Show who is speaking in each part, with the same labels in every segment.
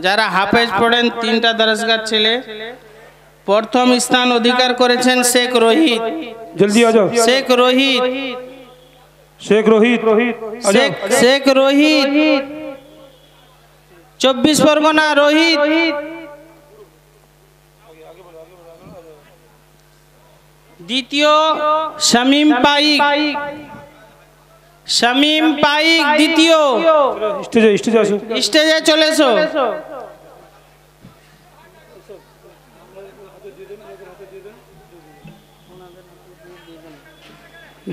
Speaker 1: যারা হাফেজ পড়েন, 3টা দরজগার ছেলে। প্রথম স্থান অধিকার করেছেন শেখ রোহিত।
Speaker 2: জলদি আ যাও।
Speaker 1: শেখ রোহিত,
Speaker 2: শেখ রোহিত,
Speaker 1: শেখ রোহিত, 24 পরগনা রোহিত। দ্বিতীয় শামীম পাইক, শামীম পাইক দ্বিতীয়। স্টেজে চলে এসো।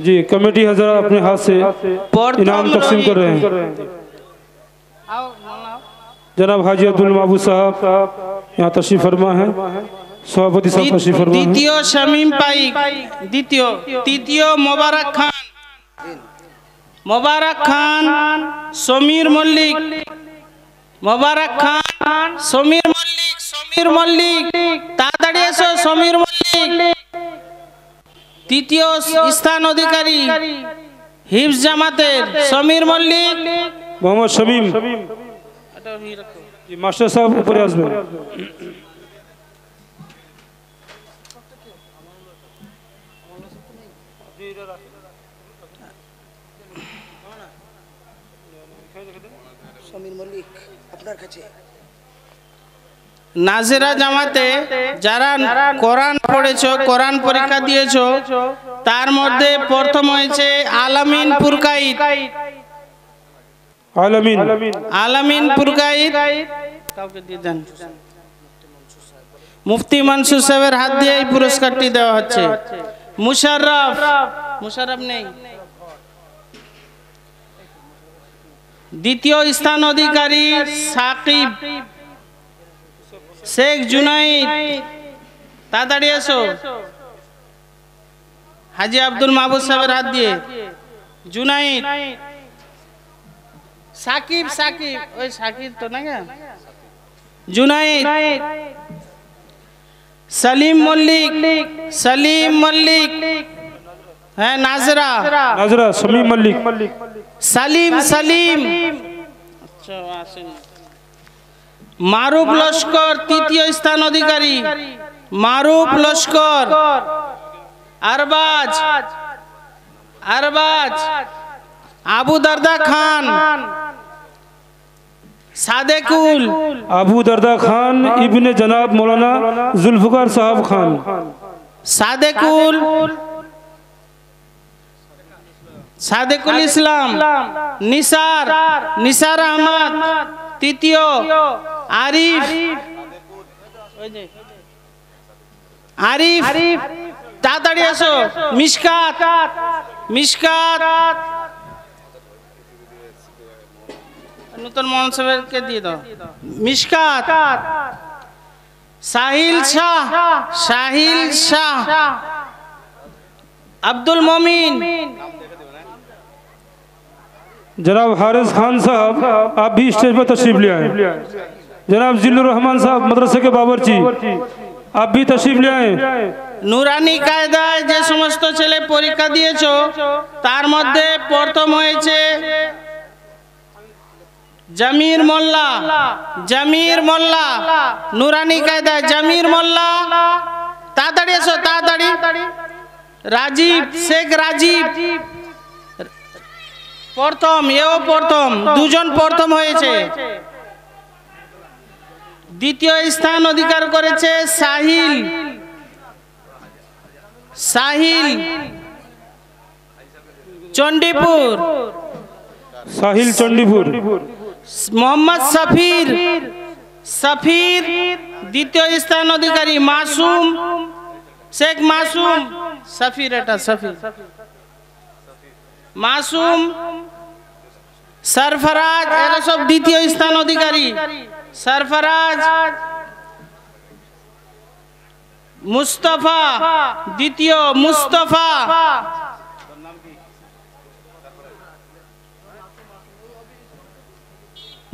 Speaker 2: जी कमेटी हजरा अपने हाथ से इनाम तकसीम कर रहे हैं। जनाब हाजी अब्दुल महबूब साहब यहाँ तशरीफ फरमा है। सभापति साहब तशरीफ फरमा है।
Speaker 1: द्वितीय শামীম পাইক দ্বিতীয়। তৃতীয় মোবারক খান, মোবারক খান, সমীর মল্লিক, মোবারক খান, সমীর মল্লিক, সমীর মল্লিক তাড়াতাড়ি এসো, সমীর মল্লিক। তৃতীয় স্থান অধিকারী হিফজ জামাতের সমীর মল্লিক,
Speaker 2: मोहम्मद शमीम। जी मास्टर साहब ऊपर आसবেন।
Speaker 1: নাজেরা জামাতে যারা কোরআন পড়েছো, কোরআন পরীক্ষা দিয়েছো, তার মধ্যে প্রথম হয়েছে আলামিন পুরকাইত।
Speaker 2: आलमीन
Speaker 1: আলামিন পুরকাইত কাউকে দিয়ে দেন। মুফতি মনসুর সাহেবের হাত দিয়ে এই পুরস্কারটি দেওয়া হচ্ছে। মুশাররফ, মুশাররফ নেই। দ্বিতীয় স্থান অধিকারী সাকিব, শেখ জুনাইদ তাড়াতাড়ি এসো। হাজি আব্দুল মাহবুব সাহেবের হাত দিয়ে জুনাইদ। সাকিব, সাকিব ওই সাকিব তো না, জুনাইদ। সলিম মল্লিক, সলিম মল্লিক, হ্যাঁ নাজরা,
Speaker 2: नाजरा शमीम मल्लिक,
Speaker 1: সালিম, সালিম। আচ্ছা আসেন। মারুফ লস্কর তৃতীয় স্থান অধিকারী, মারুফ লস্কর। আরবাজ, আরবাজ। আবু দারদা খান, সাদেকুল,
Speaker 2: अबू दरदा खान इब्ने जनाब मौलाना जुल्फकार साहब खान,
Speaker 1: সাদেকুল, সাদেকুল ইসলাম। নিসার, নিসার আহমদ তৃতীয়। আরিফ, আরিফ তাড়াতাড়ি এসো। মিশকাত, মিশকাত। নতুন মোহন সাহেবকে দিয়ে দাও। মিশকাত। সাহিল শাহ, সাহিল শাহ। আব্দুল মমিন,
Speaker 2: जनाब हारिस खान साहब आप भी स्टेज पर तशरीफ ले आए। जनाब जिल्लुर रहमान साहब मदरसे के बाबरची आप भी तशरीफ ले आए।
Speaker 1: নুরানি কায়দায় যে সমস্ত ছেলে পরীক্ষা দিয়েছো, তার মধ্যে প্রথম হয়েছে জামির মোল্লা, জামির মোল্লা। নুরানি কায়দায় জামির মোল্লা তাড়াতাড়ি এসো, তাড়াতাড়ি। রাজীব, শেখ রাজীব প্রথম, এও প্রথম, দুজন প্রথম হয়েছে। দ্বিতীয় স্থান অধিকার করেছে সাহিল, সাহিল চণ্ডীপুর,
Speaker 2: साहिल चंडीपुर।
Speaker 1: মোহাম্মদ সফির, সফির দ্বিতীয় স্থান অধিকারী। মাসুম, শেখ মাসুম, সফির, এটা সফির। মাসুম, সরফরাজ এরা সব দ্বিতীয় স্থান অধিকারী। সরফরাজ। মুস্তফা দ্বিতীয়, মুস্তফা।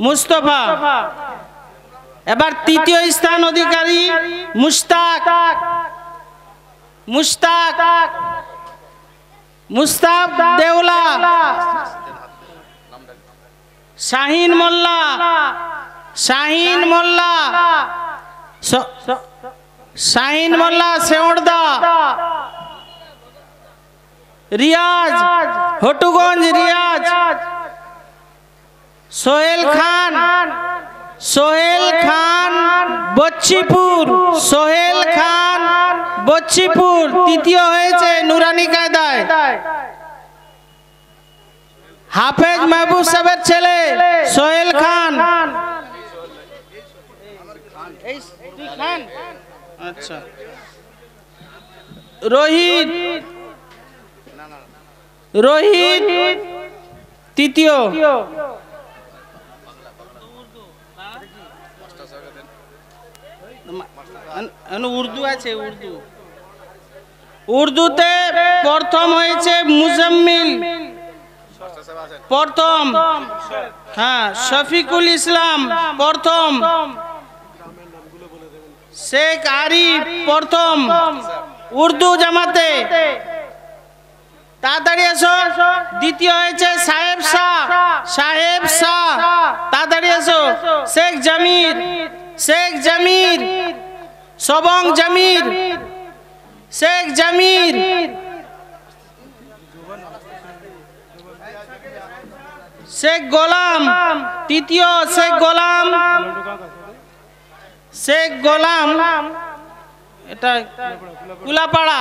Speaker 1: মুস্তফা। এবার তৃতীয় স্থান অধিকারী মুশতাক, মুশতাক, মুস্তাফ দেওলা। শাহিন মোল্লা, শাহিন মোল্লা শাহিন মোল্লা সেওড়দা রিয়াজ হটুগঞ্জ রিয়াজ সোহেল খান বচ্চিপুর সোহেল খান বচ্চিপুর তৃতীয় হয়েছে নুরানি কায়দায় হাফেজ মাহবুব সাহেবের ছেলে সোহেল খান আচ্ছা রোহিত তৃতীয় উর্দু আছে উর্দুতে প্রথম হয়েছে মুজাম্মিল প্রথম হ্যাঁ শফিকুল ইসলাম প্রথম শেখ আরিফ প্রথম উর্দু জামাতে তাড়াতাড়ি এসো দ্বিতীয় হয়েছে সাহেব শাহ তাড়াতাড়ি এসো শেখ জামির সবং জামির শেখ জামির শেখ গোলাম তৃতীয় শেখ গোলাম এটা কুলাপাড়া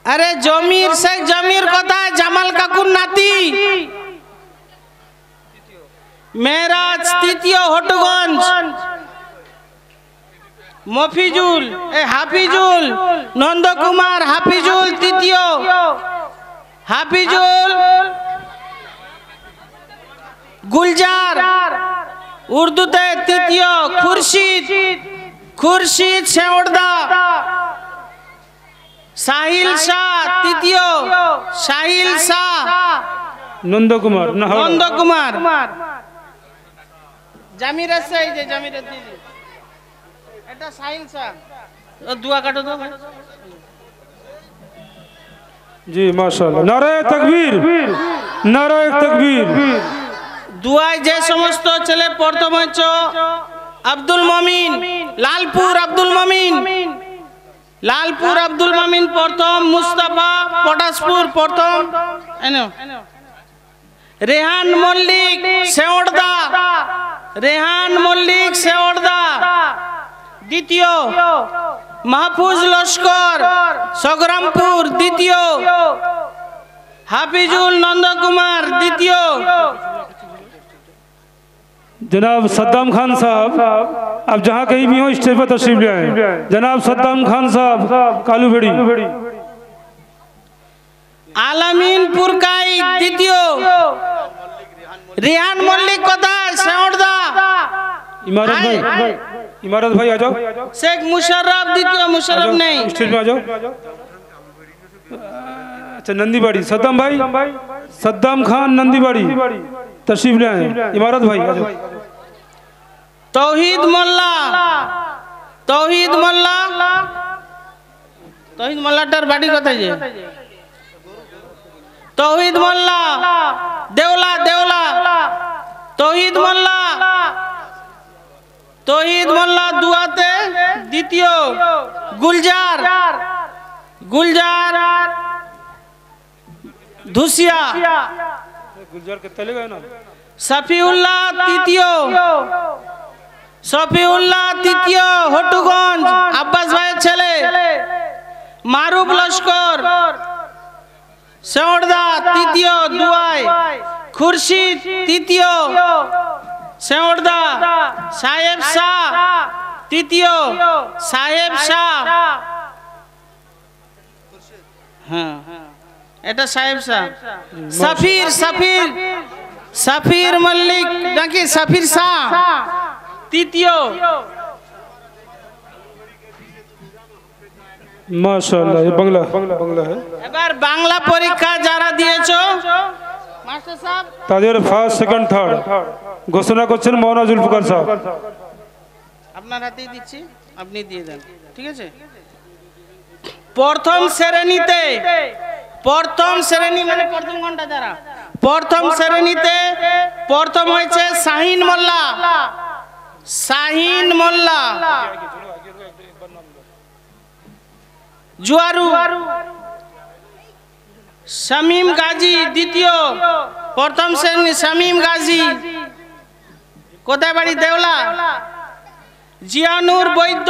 Speaker 1: আরে শেখ জমির কোথায় জামাল কাকুর নাতি মেহরাজ তৃতীয় হটুগঞ্জ মফিজুল হাফিজুল নন্দকুমার হাফিজুল তৃতীয় হাফিজুল গুলজার উর্দুতে তৃতীয় খুরশিদ সেওড়দা সাহিল শাহ তৃতীয় সাহিল শাহ নন্দকুমার জামির আছে এই যে জামিরের দিদি এটা সাহিল শাহ দুয়া কাটো তো
Speaker 2: জি মাশাআল্লাহ নারায়ে তাকবীর
Speaker 1: দুয়ায় যে সমস্ত ছেলে প্রথম হচ্ছে আব্দুল মমিন লালপুর আব্দুল মমিন প্রথম মুস্তাফা পটাশপুর প্রথম রেহান মল্লিক সেওড়দা দ্বিতীয় মাহফুজ লস্কর সংগ্রামপুর দ্বিতীয় হাফিজুল নন্দকুমার দ্বিতীয়
Speaker 2: जनाब सद्दाम खान साहब अब जहाँ कहीं भी हो स्टेज पर तशरीफ ले आए जनाब सद्दाम खान साहब कालूबेड़ी
Speaker 1: आलमीनपुर का द्वितीय रेहान मल्लिक कोথায় सेওড়দা
Speaker 2: इमारत भाई आ जाओ
Speaker 1: शेख मुशर्रफ द्वितीय मुशर्रफ नहीं
Speaker 2: स्टेज पे आ जाओ अच्छा नंदीबाड़ी सद्दाम खान नंदीबाड़ी तशरीफ ले आए इमारत भाई आ जाओ
Speaker 1: तौहीद मोल्लाटार बाड़ी कोথায় যে तौहीद मोल्ला देवला तौहीद मोल्ला दुआते द्वितीय गुलजार धुसिया
Speaker 2: गुलजार के तले गए ना
Speaker 1: सफीउल्लाह तृतीय हटुगंज अब्बास भाई छेले मारूफ लश्कर सेওড়দা तृतीय दुआय खुर्शीद तृतीय सेওড়দা साहेब शाह तृतीय साहेब शाह हाँ এটা সাহেব শাহ সাফির মল্লিক নাকি সাফির শাহ তৃতীয়
Speaker 2: माशाअल्लाह ये बंगला है
Speaker 1: এবার বাংলা পরীক্ষা যারা দিয়েছো মাস্টার সাহেব
Speaker 2: তাদের ফার্স্ট সেকেন্ড থার্ড ঘোষণা করছেন মাওলানা জুলফিকার সাহেব
Speaker 1: আপনার হাতেই দিচ্ছি আপনি দিয়ে দেন ঠিক আছে প্রথম শ্রেণী মানে প্রথম ঘন্টা যারা প্রথম শ্রেণীতে প্রথম হয়েছে শাহিন মোল্লা। শাহিন মোল্লা জুয়ারু। শামীম গাজী দ্বিতীয়, প্রথম শ্রেণী শামীম গাজী, কোথায় বাড়ি? দেওলা। জিয়ানুর বৈদ্য।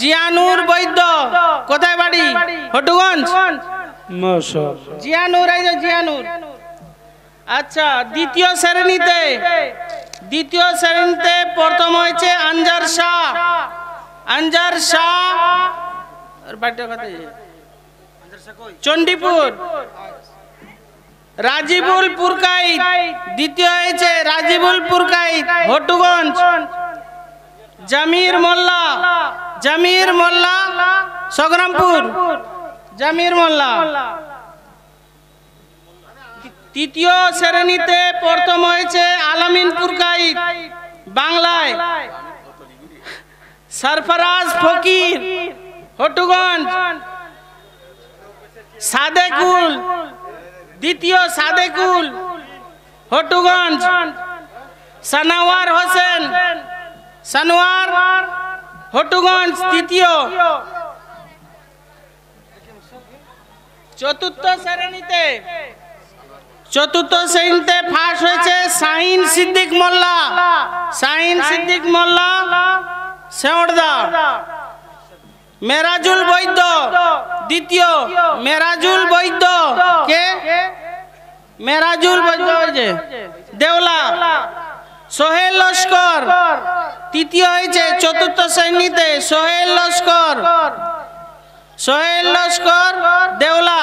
Speaker 1: জিয়ানুর বৈদ্য, কোথায় বাড়ি? হটুগঞ্জ।
Speaker 2: মাশাআল্লাহ।
Speaker 1: জিয়ানুর, এই যে জিয়ানুর। আচ্ছা, দ্বিতীয় শ্রেণীতে প্রথম হয়েছে আনজার শাহ। আনজার শাহ চণ্ডীপুর। রাজিবুল পুরকাইত দ্বিতীয় হয়েছে, রাজিবুল পুরকাইত হটুগঞ্জ। জামির মোল্লা, জামির মোল্লা সংগ্রামপুর। জামির মোল্লা। তৃতীয় শ্রেণীতে প্রথম হয়েছে আলামিন পুরকাইত বাংলায়। সরফরাজ ফকির হটুগঞ্জ। সাদেকুল দ্বিতীয়, সাদেকুল হটুগঞ্জ। সানোয়ার হোসেন, সানোয়ার হটুগঞ্জ তৃতীয়। চতুর্থ শ্রেণীতে ফার্স্ট হয়েছে শাহিন সিদ্দিক মোল্লা। শাহিন সিদ্দিক মোল্লা শেওড়দা। মেরাজুল বৈদ্য দ্বিতীয়। মেরাজুল বৈদ্য কে? মেরাজুল বৈদ্য হয়েছে দেওলা। সোহেল লস্কর তৃতীয় হয়েছে চতুর্থ শ্রেণীতে। সোহেল লস্কর, সোহেল লস্কর দেওলা।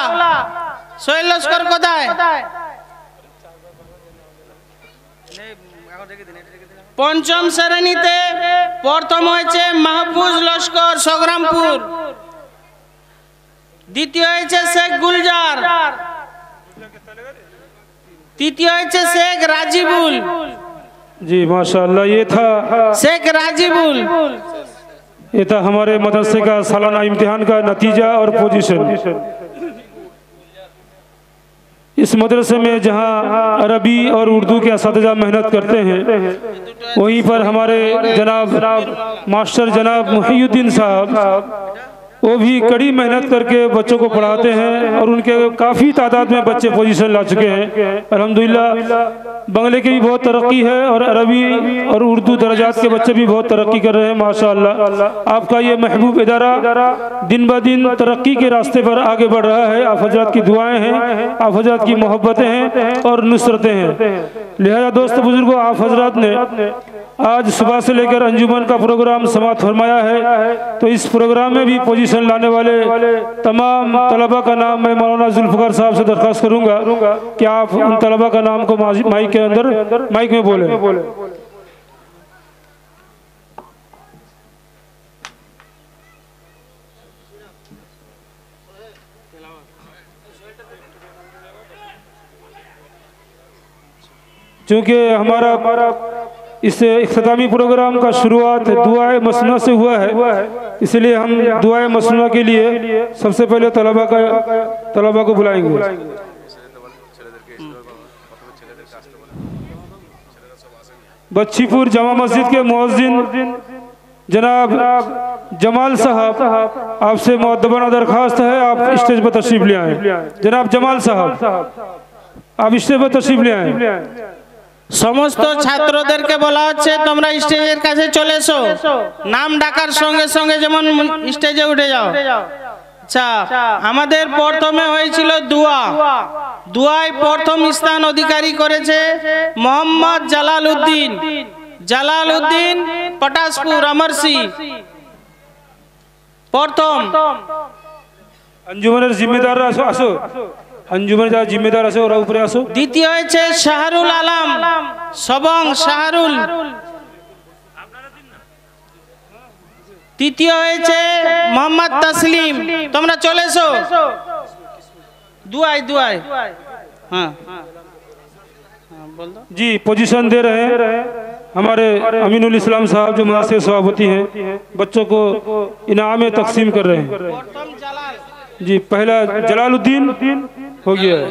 Speaker 1: সোহেল লস্কর কোথায়? পঞ্চম শ্রেণীতে প্রথম হয়েছে মাহফুজ লস্কর সংগ্রামপুর। দ্বিতীয় হয়েছে শেখ গুলজার। तृतीय है शेख राजीबुल।
Speaker 2: जी माशाअल्लाह, ये था
Speaker 1: शेख राजीबुल।
Speaker 2: ये था हमारे मदरसे का सालाना इम्तिहान का नतीजा और पोजीशन। इस मदरसे में जहां अरबी और उर्दू के असातिज़ा मेहनत करते हैं, वहीं पर हमारे जनाब मास्टर जनाब मुहियुद्दीन साहब वो भी कड़ी मेहनत करके बच्चों को पढ़ाते हैं और उनके काफ़ी तादाद में बच्चे पोजीशन ला चुके हैं। अल्हम्दुलिल्लाह बंगले की भी बहुत तरक्की है और अरबी और उर्दू दर्जात के बच्चे भी बहुत तरक्की कर रहे हैं माशाअल्लाह। आपका ये महबूब इदारा दिन ब दिन तरक्की के रास्ते पर आगे बढ़ रहा है। आप हजरत की दुआएं हैं, आप हजरत की मोहब्बतें हैं और नुसरतें हैं। लिहाजा दोस्त बुजुर्गों, आप हजरत ने आज सुबह से लेकर अंजुमन का प्रोग्राम समाप्त फरमाया है, तो इस प्रोग्राम में भी पोजीशन लाने वाले तमाम तलबा का नाम मैं मौलाना जुल्फकार साहब से दरख्वास्त करूंगा कि आप उन तलबा का नाम को माइक के अंदर माइक में बोले। चूँकि हमारा इस इख्तितामी प्रोग्राम का शुरुआत दुआए मसनूआ से हुआ है, इसलिए हम दुआए मसनूआ के लिए सबसे पहले तलबा को बुलाएंगे। बच्चीपुर जामा मस्जिद के मुअज्जिन जनाब जमाल साहब, आपसे मुअद्दबाना दरख्वास्त है आप स्टेज पर तशरीफ ले आए। जनाब जमाल साहब, आप स्टेज पर तशरीफ ले आए।
Speaker 1: समस्त छात्रों के বলা হচ্ছে তোমরা স্টেজের কাছে চলে এসো, নাম ডাকার সঙ্গে সঙ্গে যেমন স্টেজে উঠে যাও। আচ্ছা, আমাদের প্রথমে হয়েছিল দুয়া, দুয়ায় প্রথম স্থান অধিকারী করেছে মোহাম্মদ জালালউদ্দিন। জালালউদ্দিন পটাশপুর আমরসি প্রথম।
Speaker 2: अंजुमन जिम्मेदार আসো, अंजुमन जा जिम्मेदार आसो और ऊपर आसो।
Speaker 1: द्वितीय হয়েছে শাহরুল আলম সবং শাহরুল। তৃতীয় হয়েছে মোহাম্মদ তসলিম। তোমরা চলে এসো দুয়ায় দুয়ায়। हाँ बोल दो
Speaker 2: जी। पोजीशन दे रहे हैं हमारे अमीनुल इस्लाम साहब जो मुनासिब सभापति हैं, बच्चों को इनाम तकसीम कर रहे हैं। जी, पहला जलालुद्दीन हो गया है।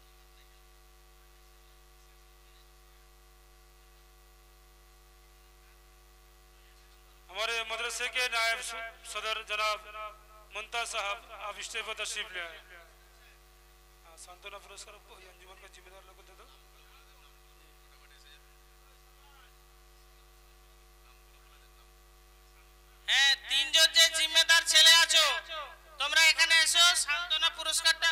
Speaker 2: मदरसे के नायब सदर जनाब मुंता साहब, आप स्टेज पर तशरीफ ले आए। सांत्वना पुरस्कार अंजुमन का जिम्मेदार लोगों को दे दो।
Speaker 1: হ্যাঁ, তিনজন যে জিম্মেদার ছেলে আছো তোমরা এখানে এসো, সান্তনা পুরস্কারটা,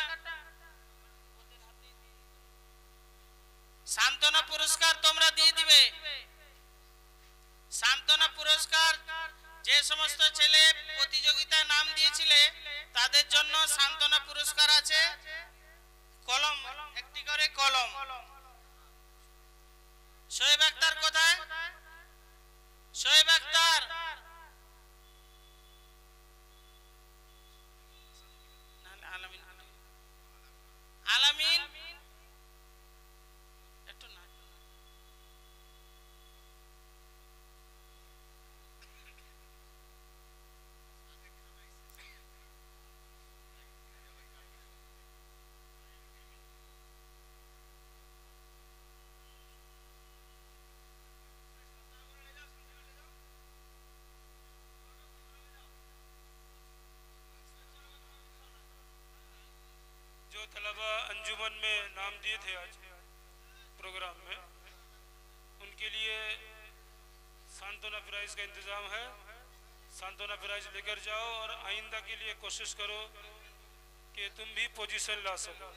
Speaker 1: সান্তনা পুরস্কার তোমরা দিয়ে দিবে। সান্তনা পুরস্কার যে সমস্ত ছেলে প্রতিযোগিতায় নাম দিয়েছিলে তাদের জন্য সান্তনা পুরস্কার আছে, কলম, একটি করে কলম। শোয়েব আক্তার কোথায়? শোয়েব আক্তার, আলামিন একটু না।
Speaker 2: जो तलबा अंजुमन में नाम दिए थे आज प्रोग्राम में, उनके लिए सांत्वना प्राइज का इंतज़ाम है। सांत्वना प्राइज लेकर जाओ और आइंदा के लिए कोशिश करो कि तुम भी पोजीशन ला सको।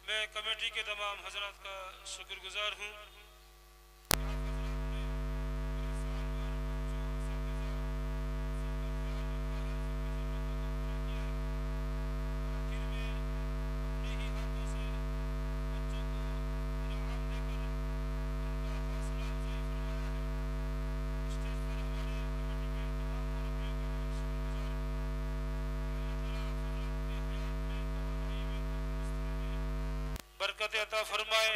Speaker 2: मैं कमेटी के तमाम हजरात का शुक्रगुजार हूँ। बरकत अता फरमाए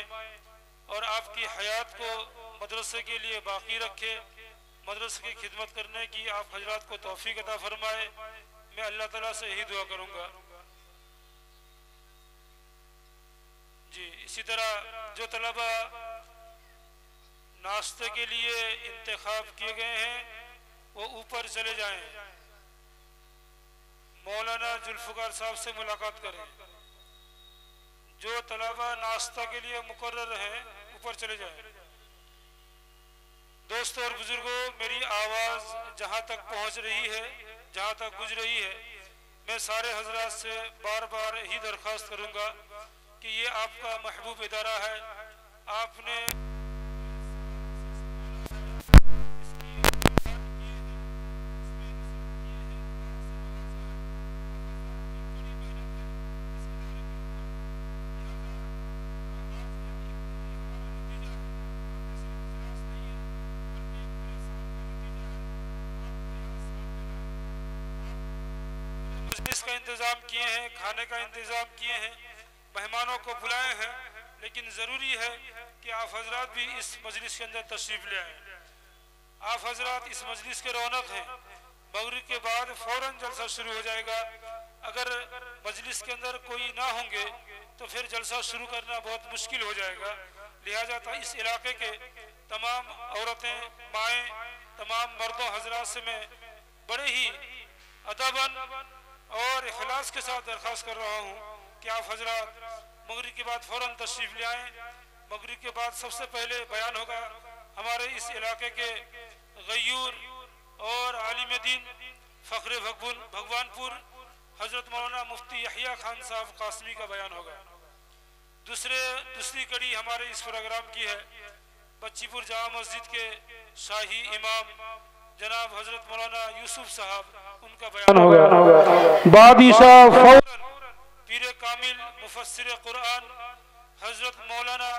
Speaker 2: और आपकी हयात को मदरसे के लिए बाकी रखे, मदरसे की खिदमत करने की आप हजरात को तौफीक अता फरमाए। मैं अल्लाह ताला से यही दुआ करूँगा। जी, इसी तरह जो तलबा नाश्ते के लिए इंतखाब किए गए हैं वो ऊपर चले जाएं, मौलाना जुल्फ़िकार साहब से मुलाकात करें। जो तलबा नाश्ता के लिए मुकर्रर हैं ऊपर चले जाएं। दोस्तों और बुजुर्गों, मेरी आवाज़ जहाँ तक पहुँच रही है, जहाँ तक गुज रही है, मैं सारे हजरात से बार बार ही दरख्वास्त करूँगा कि ये आपका महबूब इदारा है। आपने का इंतज़ाम किए हैं, खाने का इंतज़ाम किए हैं, मेहमानों को बुलाए हैं, लेकिन ज़रूरी है कि आप हजरात भी इस मजलिस के अंदर तशरीफ़ ले आएँ। आप हजरात इस मजलिस के रौनक हैं। मगरिब के बाद फ़ौरन जलसा शुरू हो जाएगा। अगर मजलिस के अंदर कोई ना होंगे तो फिर जलसा शुरू करना बहुत मुश्किल हो जाएगा। लिहाजा इस इलाके के तमाम औरतें, माएँ, तमाम मर्दों हजरात से मैं बड़े ही अदबन और इखलास के साथ दरख्वास्त कर रहा हूँ कि आप हजरात मगरिब के बाद फ़ौरन तशरीफ़ ले आएँ। मगरिब के बाद सबसे पहले बयान होगा हमारे इस इलाके के गयूर और आलिम दीन फ़ख्र भगवानपुर हज़रत मौलाना मुफ्ती यहिया खान साहब कासमी का बयान होगा। दूसरी कड़ी हमारे इस प्रोग्राम की है बच्चीपुर जामा मस्जिद के शाही इमाम जनाब हज़रत मौलाना यूसुफ साहब, उनका बयान होगा। बादशाह फौरन पीर कामिल मुफस्सिर कुरान हज़रत मौलाना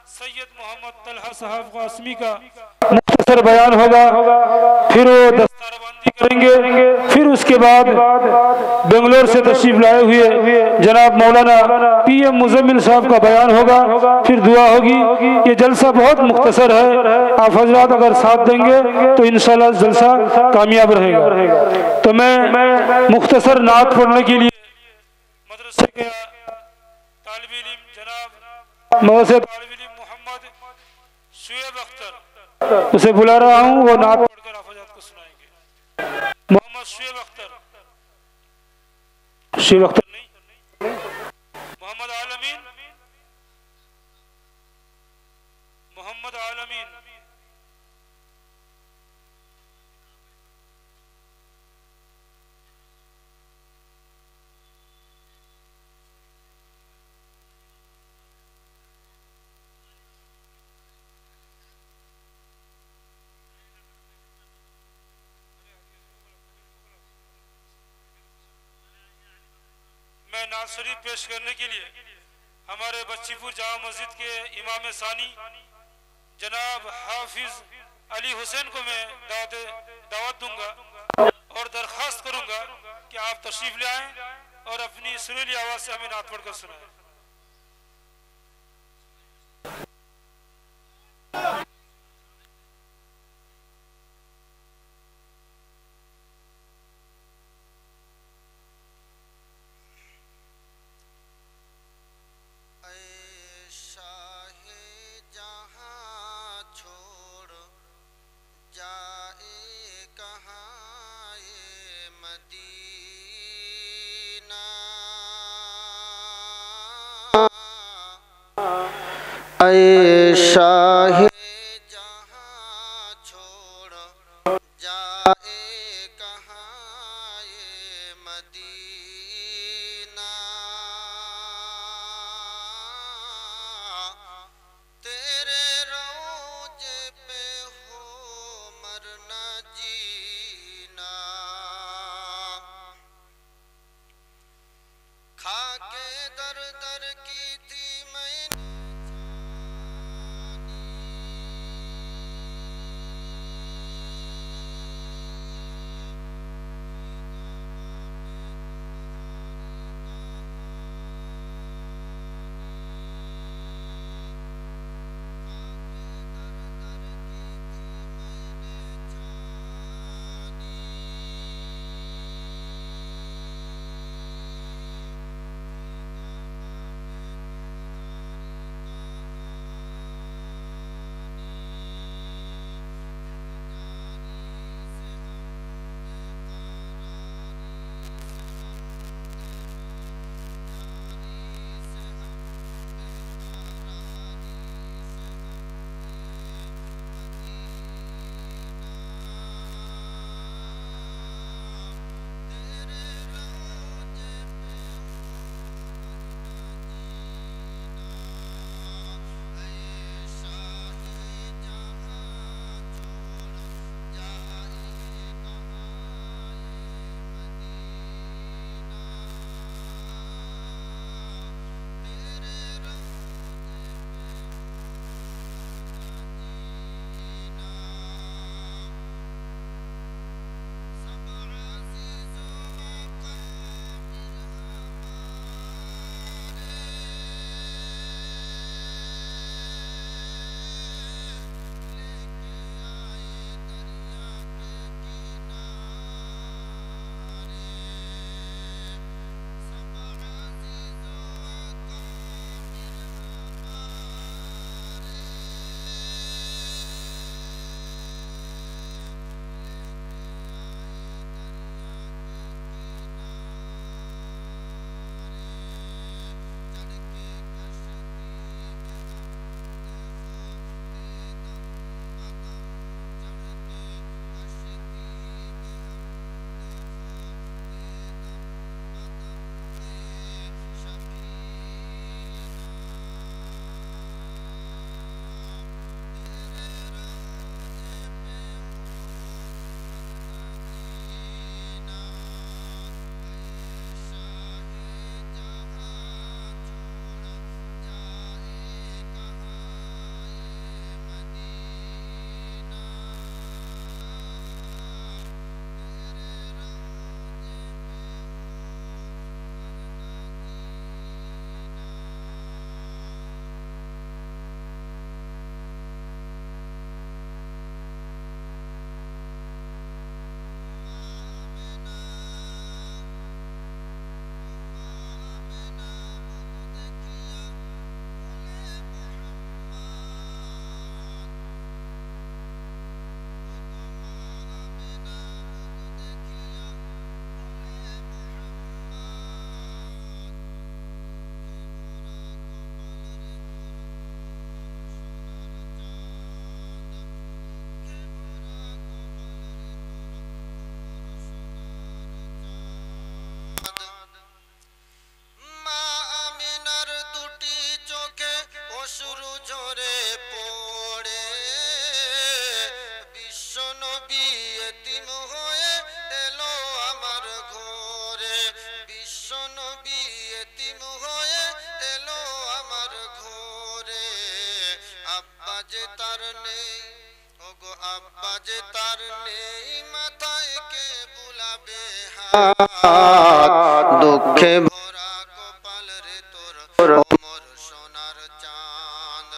Speaker 2: सैयद मोहम्मद तलहा साहब कासमी का मुख्तसर बयान होगा। फिर वो दस्तारबंदी करेंगे, फिर उसके बाद बेंगलोर से तशरीफ लाए हुए जनाब मौलाना PM मुजम्मिल साहब का बयान होगा, फिर दुआ होगी। ये जलसा बहुत मुख्तसर है, आप हजरात अगर साथ देंगे तो इंशाल्लाह जलसा कामयाब रहेगा। तो मैं मुख्तसर नात पढ़ने के लिए मदरसे के तालिब इल्म जनाब मदरसे तालिब इल्म मोहम्मद शुएब अख्तर उसे बुला रहा हूँ, वो नात पढ़कर आप हजरात को सुनाएंगे। मोहम्मद शुएब अख्तर नहीं, मोहम्मद आलमीन, मोहम्मद आलमीन। मैं नात शरीफ पेश करने के लिए हमारे बच्चीपुर जामा मस्जिद के इमाम सानी जनाब हाफिज अली हुसैन को मैं दावत दूंगा और दरख्वास्त करूंगा कि आप तशरीफ ले आएं और अपनी सुरीली आवाज से हमें नात पढ़कर सुनाएं।
Speaker 3: ऐ शाहे जहाँ छोड़ जाए कहाँ ये मदीना, तेरे रोजे पे हो मरना जीना, खाके दर दर की थी मैंने তার নেই, ওগো আব্বা যে তার নেই, মাথায় কে বুলাবে হাত, দুঃখে ভরা কপাল রে তোর ওমর সোনার চাঁদ,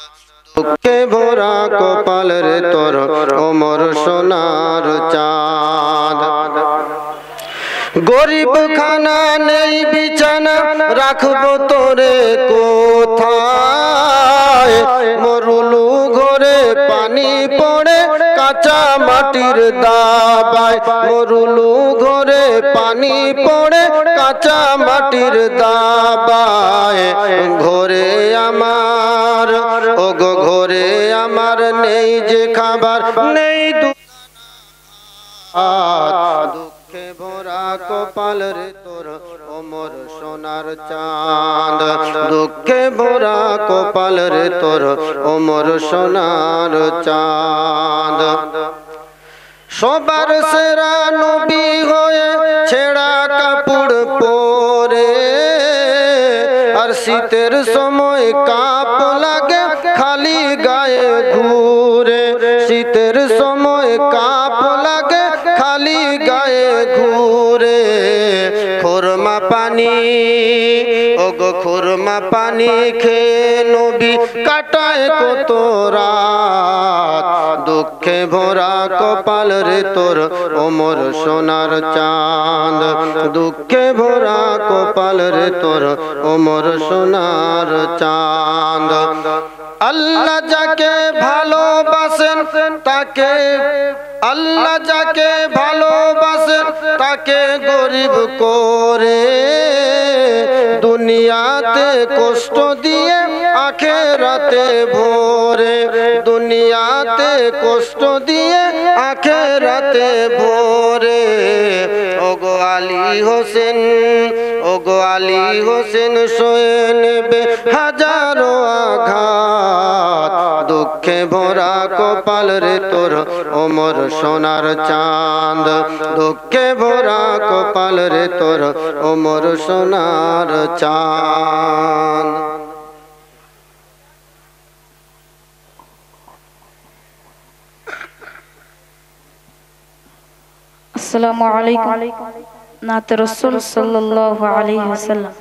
Speaker 3: দুঃখে ভরা কপাল রে তোর ওমর সোনার চাঁদ। গরিব খানা নেই বিছানা, রাখবো তোরে কোথায়, মরুলু ঘরে পানি পড়ে কাঁচা মাটির দাবায়, মরুলু ঘরে পানি পড়ে কাঁচা মাটির দাবায়, ঘরে আমার ওগো ঘরে আমার নেই যে খাবার, নেই দুঃখে ভরা কপাল রে তোর ওমর সোনার চাঁদ, দুঃখে ভরা কপাল রে তোর ওমর সোনার চাঁদ। সবার সেরা নবী হয়ে ছেঁড়া কাপড় পরে, আর শীতের সময় কাপ লাগে খালি গায়ে ঘুরে, শীতের সময় কাপ লাগে খালি গায়ে ঘুরে, খুরমা পানি ওগো খুরমা পানি খেয়ে নবী কাটায় কত রাত, দুঃখে ভরা কপাল রে তোর ওমর সোনার চাঁদ, দুঃখে ভরা কপাল রে তোর ওমর সোনার চাঁদ। আল্লাহ যাকে ভালোবাসেন তাকে, আল্লাহ যাকে ভালোবাসেন তাকে গরিব করে, দুনিয়াতে কষ্ট দিয়ে আখেরাতে ভোরে, দুনিয়াতে কষ্ট দিয়ে আখেরাতে ভোরে, ওগো আলী হোসেন ওগো আলী হোসেন সয়ে নেবে হাজারো আঘাত, দুঃখে ভরা কপাল রে তোর ওমর সোনার চাঁদ, দুঃখে ভরা কপাল রে তোর ওমর সোনার চাঁদ।
Speaker 4: আসসালামু আলাইকুম। নাত রাসূল সাল্লাল্লাহু আলাইহি ওয়াসাল্লাম।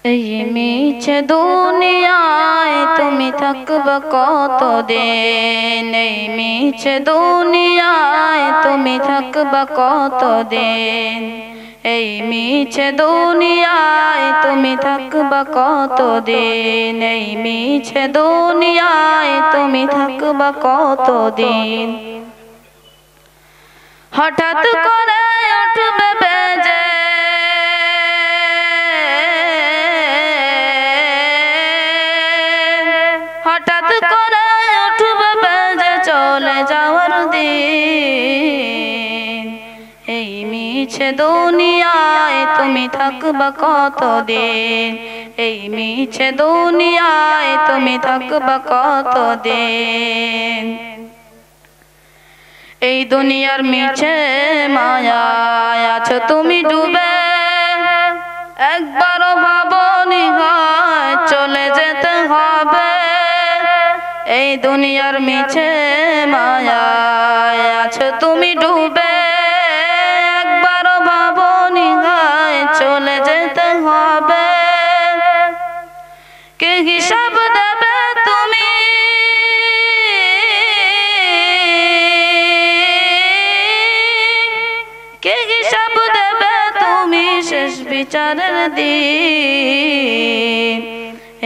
Speaker 4: এই মিছে দুনিয়ায় তুমি থাকবে কতদিন, এই মিছে দুনিয়ায় তুমি থাকবে কতদিন, এই মিছে দুনিয়ায় তুমি থাকবে কতদিন, এই মিছে দুনিয়ায় তুমি থাকবে কতদিন। হঠাৎ করে উঠবে বেজে হঠাৎ করে উঠবে বেজে চলে যাওয়ার দিন, এই মিছে দুনিয়ায় তুমি থাকবে কতদিন, এই মিছে দুনিয়ায় তুমি থাকবে কতদিন। এই দুনিয়ার মিছে মায়ায় আছো তুমি ডুবে, একবারও ভাবনি হয় চলে যেতে হবে, এই দুনিয়ার মিছে মায়ায় আছো তুমি ডুবে, একবারও ভাবনি হয় চলে যেতে হবে, কে হিসাব দেবে তুমি, কে হিসাব দেবে তুমি শেষ বিচারের দিন,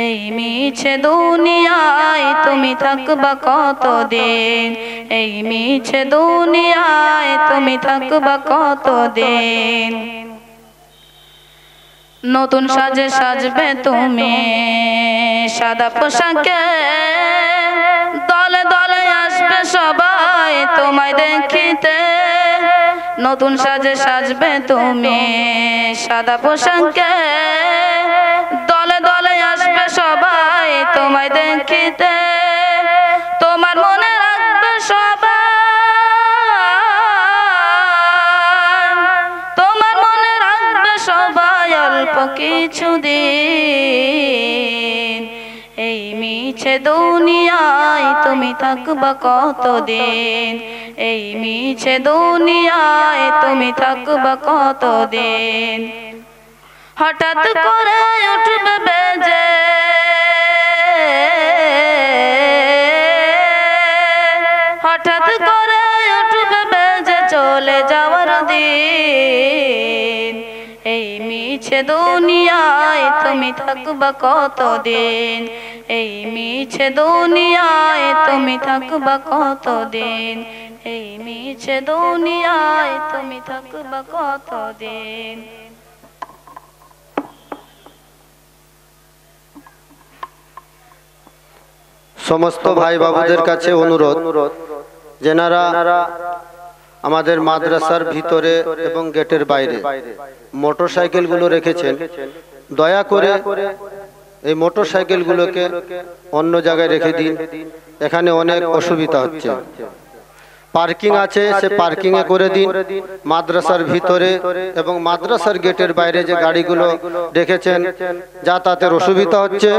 Speaker 4: এই মিছে দুনিয়ায় তুমি থাকবা কতদিন, এই মিছে দুনিয়ায় তুমি থাকবা কতদিন। নতুন সাজে সাজবে তুমি সাদা পোশাকে, দলে দলে আসবে সবাই তোমায় দেখিতে, নতুন সাজে সাজবে তুমি সাদা পোশাকে, দলে দলে আসবে সবাই তোমায় দেখিতে, তোমার মনে রাখবে সবাই, তোমার মনে রাখবে সবাই অল্প কি কিছু দিন এই মিছে দুনিয়ায় তুমি থাকবা কতদিন এই মিছে দুনিয়ায় তুমি থাকবা কতদিন হঠাৎ করে উঠবে বেজে হঠাৎ করে উঠবে বেজে চলে যাওয়ার দিন এই মিছে দুনিয়ায় তুমি থাকবা কতদিন এই মিছে দুনিয়ায় তুমি থাকবা কতদিন এই মিছে দুনিয়ায় তুমি থাকবা কতদিন
Speaker 3: সমস্ত ভাই বাবুদের কাছে অনুরোধ যেনারা আমাদের মাদ্রাসার ভিতরে এবং গেটের বাইরে মোটরসাইকেলগুলো রেখেছেন দয়া করে এই মোটরসাইকেলগুলোকে অন্য জায়গায় রেখে দিন এখানে অনেক অসুবিধা হচ্ছে পার্কিং আছে সে পার্কিং এ করে দিন মাদ্রাসার ভিতরে এবং মাদ্রাসার গেটের বাইরে যে গাড়িগুলো রেখেছেন যাতায়াতের অসুবিধা হচ্ছে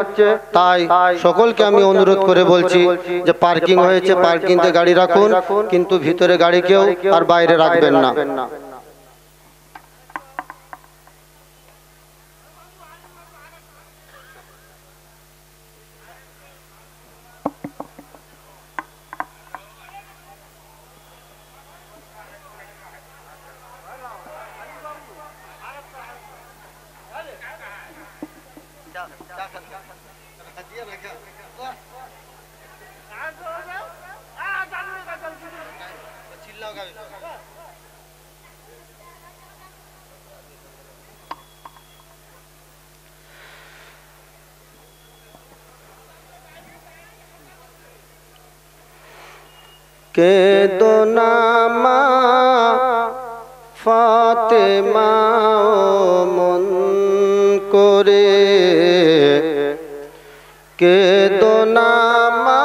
Speaker 3: তাই সকলকে আমি অনুরোধ করে বলছি যে পার্কিং হয়েছে পার্কিংতে গাড়ি রাখুন কিন্তু ভিতরে গাড়ি কেউ আর বাইরে রাখবেন না কেদো না মা ফাতেমা মন করে কেদো না মা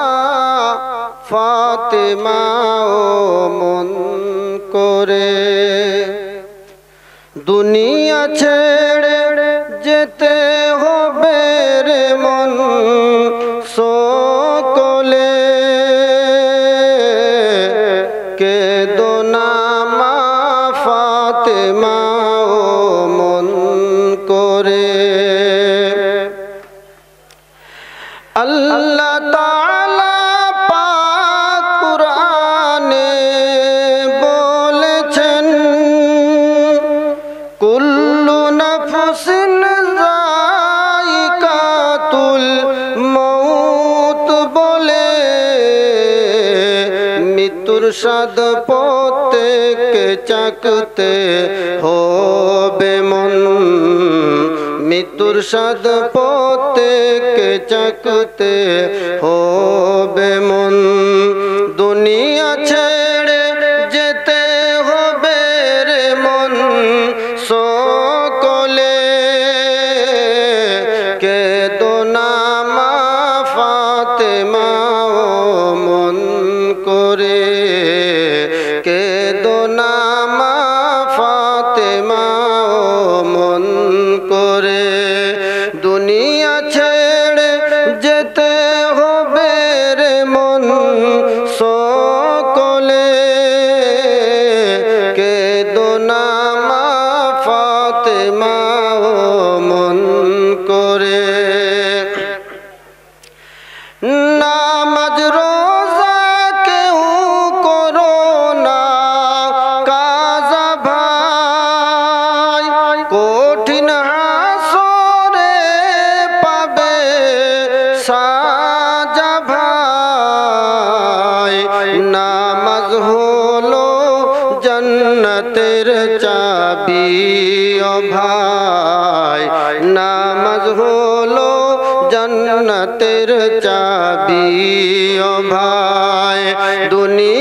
Speaker 3: ফাতেমা মন করে দুনিয়া ছেড়ে যেতে হবে রে মন সকলে কেদো না মা ফাতেমা মন করে আল্লাহ তাআলা পাক কুরআনে বলেছেন কুল্লু নাফসিন যায়িকাতুল মউত বলে মৃত্যুর স্বাদ প্রত্যেককে চাখতে হবে মন মৃত্যুর স্বাদ প্রত্যেককে চাখতে হবে মন দুনিয়া ছেড়ে যেতে হবে রে মন সকলে কেদো না মা ফাতেমা মন করে কেদো না মা ফাতেমা মন করে দুনিয়া ছেড়ে যেতে হবে রে মন সকলে কেদো না মা ফাতেমা মন করে নামাজ রোজা কেউ করো না কাজা ভাই কঠিন হাসরে পাবে সাজা ভাই নামাজ হলো জান্নাতের চাবি ও ভাই নামাজ হলো জান্নাতের চাবি ও ভাই দুনিয়া